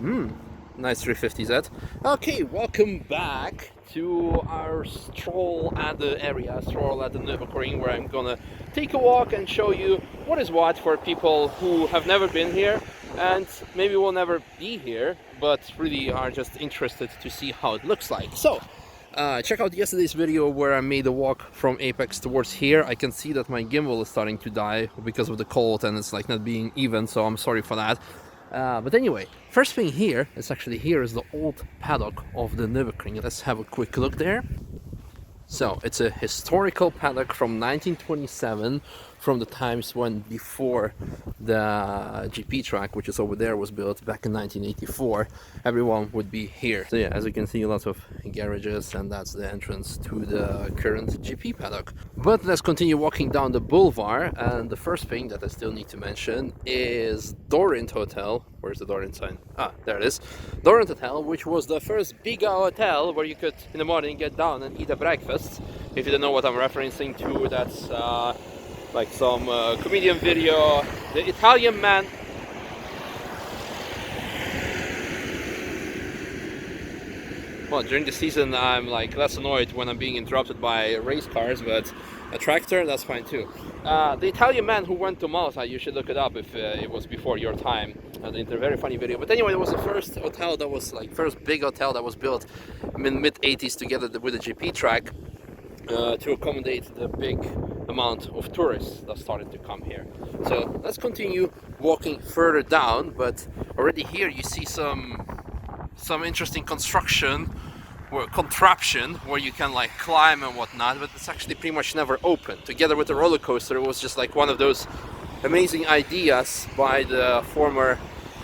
Nice 350Z. Okay, welcome back to our stroll at the Nürburgring, where I'm gonna take a walk and show you what is what for people who have never been here and maybe will never be here, but really are just interested to see how it looks like. So, check out yesterday's video where I made a walk from Apex towards here. I can see that my gimbal is starting to die because of the cold and it's like not being even, so I'm sorry for that. But anyway, first thing here is the old paddock of the Nürburgring. Let's have a quick look there. So it's a historical paddock from 1927, from the times when before the GP track, which is over there, was built back in 1984. Everyone would be here. So yeah, as you can see, lots of garages, and that's the entrance to the current GP paddock. But let's continue walking down the boulevard, and the first thing that I still need to mention is Dorian Hotel. Where's the Dorian sign? Ah, there it is. Dorian Hotel, which was the first big hotel where you could in the morning get down and eat a breakfast. If you don't know what I'm referencing to, that's like some comedian video. The Italian man. Well, during the season I'm like less annoyed when I'm being interrupted by race cars, but a tractor, that's fine too. The Italian man who went to Malta, you should look it up if it was before your time. It's a very funny video. But anyway, it was the first hotel that was like first big hotel that was built in mid 80s together with the GP track to accommodate the big amount of tourists that started to come here. So let's continue walking further down, but already here you see some interesting construction or contraption where you can like climb and whatnot, but it's actually pretty much never open. Together with the roller coaster, it was just like one of those amazing ideas by the former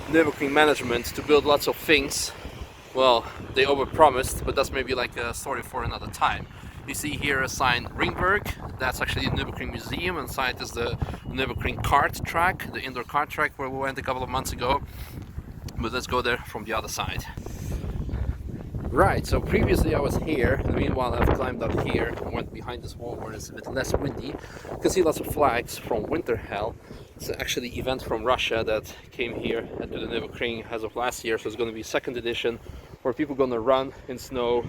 Nürburgring management to build lots of things. Well, they overpromised, but that's maybe like a story for another time. You see here a sign Ringberg, that's actually the Nürburgring Museum. Inside is the Nürburgring kart track, the indoor kart track where we went a couple of months ago. But let's go there from the other side. Right, so previously I was here, and meanwhile I've climbed up here and went behind this wall where it's a bit less windy. You can see lots of flags from Winter Hell. It's actually an event from Russia that came here to the Nürburgring as of last year, so it's going to be second edition where people are going to run in snow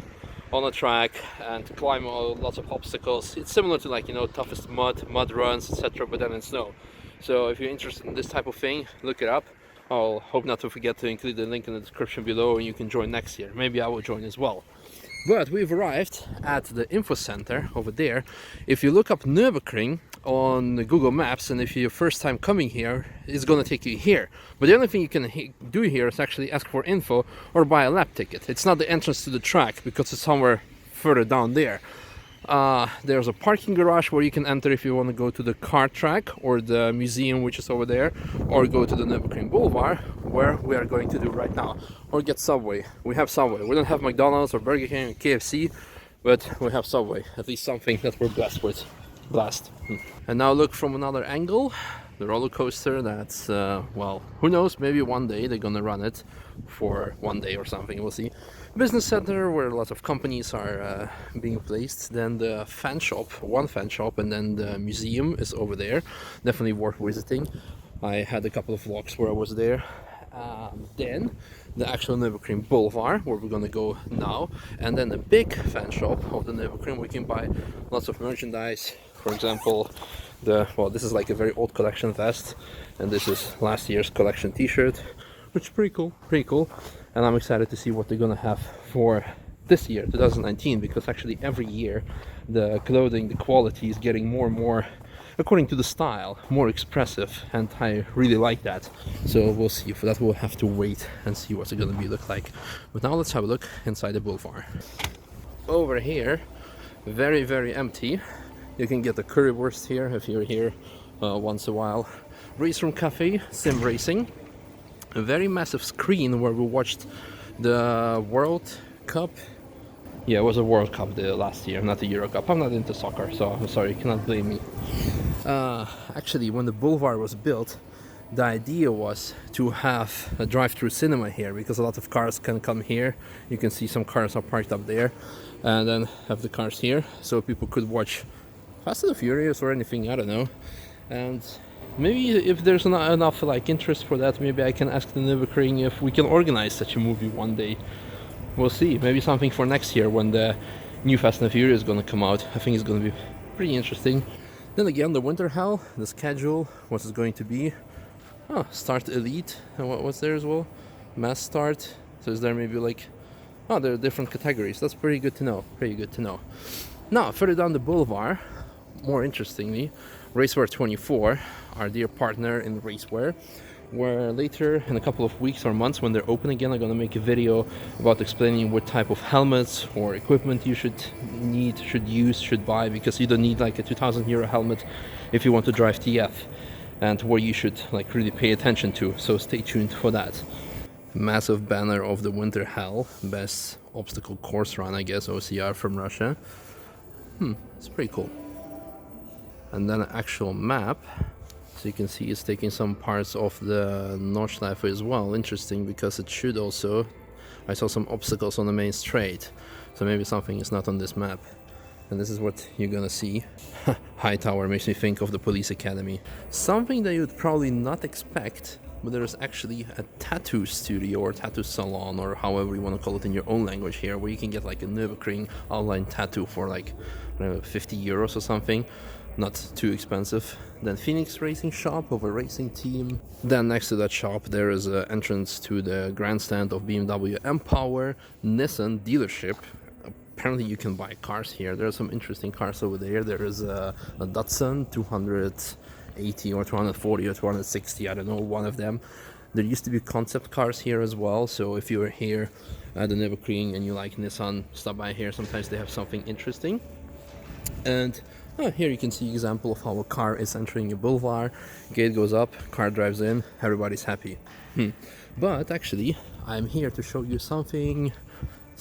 on a track and climb lots of obstacles. It's similar to like, you know, toughest mud runs, etc., but then in snow. So if you're interested in this type of thing, look it up. I'll hope not to forget to include the link in the description below, and you can join next year. Maybe I will join as well. But we've arrived at the info center over there. If you look up Nürburgring on Google Maps, and if you're first time coming here, it's gonna take you here. But the only thing you can do here is actually ask for info or buy a lap ticket. It's not the entrance to the track because it's somewhere further down there. There's a parking garage where you can enter if you want to go to the kart track or the museum, which is over there, or go to the Nürburgring Boulevard, where we are going to do right now, or get Subway. We have Subway. We don't have McDonald's or Burger King or KFC, but we have Subway, at least something that we're blessed with. And now look from another angle, the roller coaster. That's well, who knows, maybe one day they're gonna run it for one day or something, we'll see. Business center where lots of companies are being placed. Then the fan shop, one fan shop, and then the museum is over there. Definitely worth visiting. I had a couple of vlogs where I was there. Then the actual Nürburgring Boulevard, where we're gonna go now, and then the big fan shop of the Nürburgring. We can buy lots of merchandise. For example, this is like a very old collection vest, and this is last year's collection T-shirt, which is pretty cool. And I'm excited to see what they're gonna have for this year, 2019, because actually every year the clothing, the quality is getting more and more, according to the style, more expressive, and I really like that. So we'll see. For that we'll have to wait and see what's it gonna look like. But now let's have a look inside the boulevard. Over here, very, very empty. You can get the currywurst here if you're here once a while. Race Room Cafe, sim racing. A very massive screen where we watched the World Cup. Yeah, it was a World Cup the last year, not the Euro Cup. I'm not into soccer, so I'm sorry, you cannot blame me. Actually, when the boulevard was built, the idea was to have a drive-through cinema here, because a lot of cars can come here. You can see some cars are parked up there, and then have the cars here, so people could watch Fast and the Furious or anything, I don't know. And maybe if there's enough like interest for that, maybe I can ask the Nürburgring if we can organize such a movie one day. We'll see. Maybe something for next year when the new Fast and Furious is gonna come out. I think it's gonna be pretty interesting. Then again, the winter hell, the schedule, what is going to be. Oh, start elite. And what's there as well? Mass start. So is there maybe like, oh, there are different categories. That's pretty good to know. Pretty good to know. Now, further down the boulevard, more interestingly, Racewear 24, our dear partner in Racewear, where later in a couple of weeks or months when they're open again, I'm gonna make a video about explaining what type of helmets or equipment you should use, should buy, because you don't need like a 2,000 euro helmet if you want to drive TF, and where you should like really pay attention to. So stay tuned for that. Massive banner of the winter hell, best obstacle course run, I guess, OCR from Russia. It's pretty cool. And then an actual map. So you can see it's taking some parts of the Nordschleife as well. Interesting, because it should also... I saw some obstacles on the main straight. So maybe something is not on this map. And this is what you're gonna see. Hightower makes me think of the police academy. Something that you'd probably not expect, but there's actually a tattoo studio or tattoo salon, or however you want to call it in your own language here, where you can get like a Nürburgring outline tattoo for like, I don't know, 50 euros or something. Not too expensive. Then Phoenix Racing Shop of a racing team. Then next to that shop there is an entrance to the grandstand of BMW M-Power Nissan dealership. Apparently you can buy cars here. There are some interesting cars over there. There is a Datsun 280 or 240 or 260, I don't know, one of them. There used to be concept cars here as well, so if you are here at the Nürburgring and you like Nissan, stop by here. Sometimes they have something interesting. And here you can see an example of how a car is entering a boulevard. Gate goes up, car drives in, everybody's happy. But actually, I'm here to show you something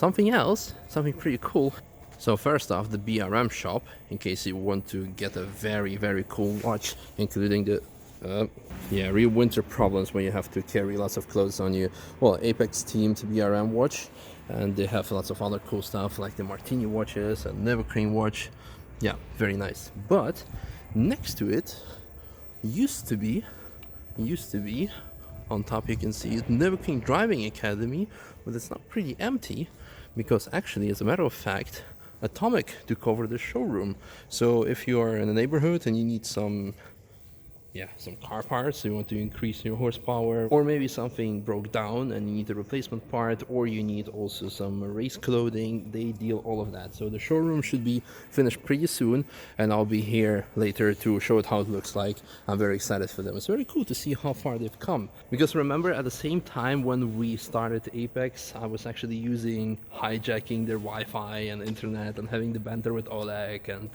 else, something pretty cool. So first off, the Brm Shop, in case you want to get a very, very cool watch, including the real winter problems when you have to carry lots of clothes on you. Well, Apex themed BRM watch, and they have lots of other cool stuff like the Martini watches and Nürburgring watch. Yeah, very nice. But next to it used to be on top you can see it, Nürburgring Driving Academy, but it's not pretty empty, because actually, as a matter of fact, Atomic took over the showroom. So if you are in a neighborhood and you need some car parts, so you want to increase your horsepower, or maybe something broke down and you need a replacement part, or you need also some race clothing, they deal all of that. So the showroom should be finished pretty soon, and I'll be here later to show it how it looks like. I'm very excited for them. It's very cool to see how far they've come, because remember, at the same time when we started Apex, I was actually hijacking their Wi-Fi and internet and having the banter with Oleg, and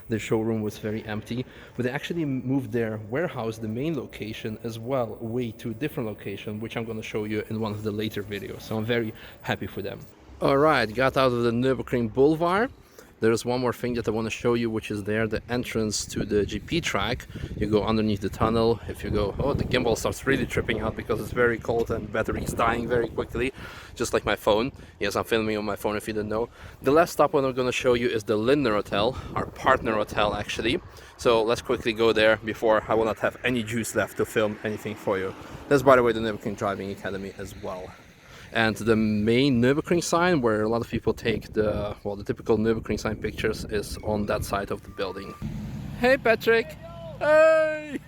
the showroom was very empty. But they actually moved their warehouse, the main location, as well, away to a different location, which I'm going to show you in one of the later videos. So I'm very happy for them. Alright, got out of the Nürburgring Boulevard. There's one more thing that I want to show you, which is there, the entrance to the GP track. You go underneath the tunnel. If you go, oh, the gimbal starts really tripping out because it's very cold and battery is dying very quickly, just like my phone. Yes, I'm filming on my phone if you didn't know. The last stop what I'm going to show you is the Lindner Hotel, our partner hotel actually. So let's quickly go there before I will not have any juice left to film anything for you. That's, by the way, the Nürburgring Driving Academy as well. And the main Nürburgring sign, where a lot of people take the typical Nürburgring sign pictures, is on that side of the building. Hey Patrick! Hey!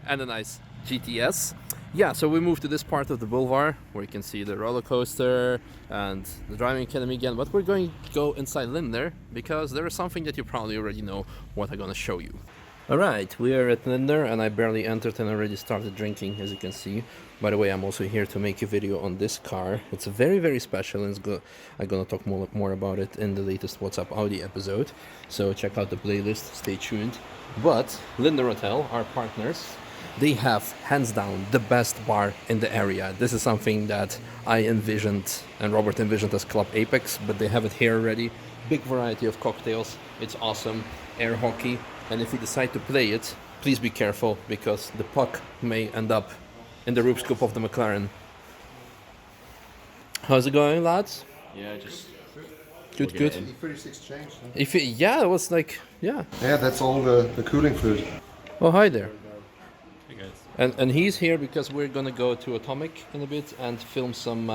And a nice GTS. Yeah, so we moved to this part of the boulevard where you can see the roller coaster and the driving academy again, but we're going to go inside Lindner because there is something that you probably already know what I'm going to show you. Alright, we are at Lindner and I barely entered and already started drinking, as you can see. By the way, I'm also here to make a video on this car. It's very, very special, and I'm gonna talk more about it in the latest WhatsApp Audi episode. So check out the playlist, stay tuned. But Lindner Hotel, our partners, they have hands down the best bar in the area. This is something that I envisioned and Robert envisioned as Club Apex, but they have it here already. Big variety of cocktails, it's awesome, air hockey, and if you decide to play it, please be careful because the puck may end up in the roof scoop of the McLaren. How's it going, lads? Yeah, just good. E36 changed, huh? Yeah, it was like, yeah. Yeah, that's all the cooling fluid. Oh, hi there. And he's here because we're gonna go to Atomic in a bit and film some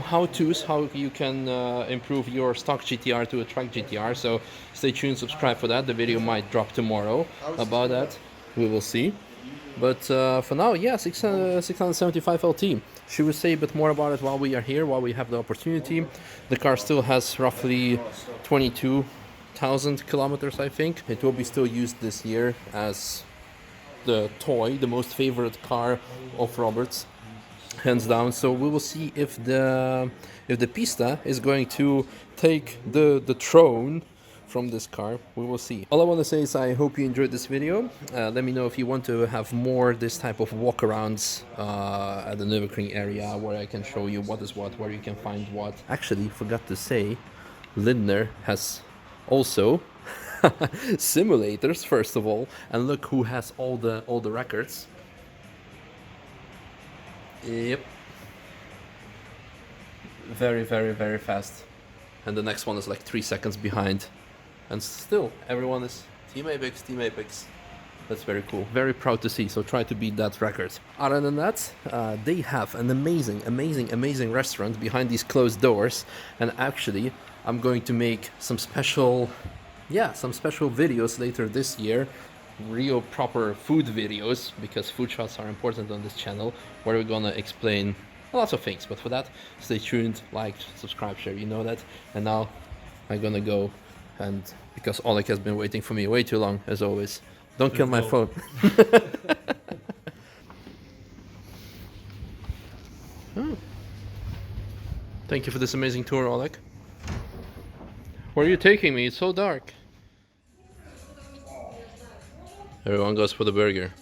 how-tos, how you can improve your stock GTR to a track GTR. So stay tuned, subscribe for that. The video might drop tomorrow about that. We will see. But for now, yeah, 675 LT. Should we say a bit more about it while we are here, while we have the opportunity? The car still has roughly 22,000 kilometers, I think. It will be still used this year as the toy, the most favorite car of Robert's, hands down. So we will see if the Pista is going to take the throne from this car. We will see. All I want to say is I hope you enjoyed this video. Let me know if you want to have more this type of walkarounds at the Nürburgring area, where I can show you what is what, where you can find what. Actually, forgot to say, Lindner has also simulators, first of all, and look who has all the records. Yep. Very, very, very fast. And the next one is like 3 seconds behind. And still, everyone is Team Apex, Team Apex. That's very cool. Very proud to see, so try to beat that record. Other than that, they have an amazing restaurant behind these closed doors. And actually, I'm going to make some special videos later this year. Real proper food videos, because food shots are important on this channel, where we're gonna explain lots of things. But for that, stay tuned, like, subscribe, share, you know that. And now I'm gonna go, and because Oleg has been waiting for me way too long, as always. Don't kill my phone. Oh. Thank you for this amazing tour, Oleg. Where are you taking me? It's so dark. Everyone goes for the burger,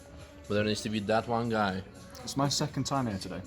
but there needs to be that one guy. It's my second time here today.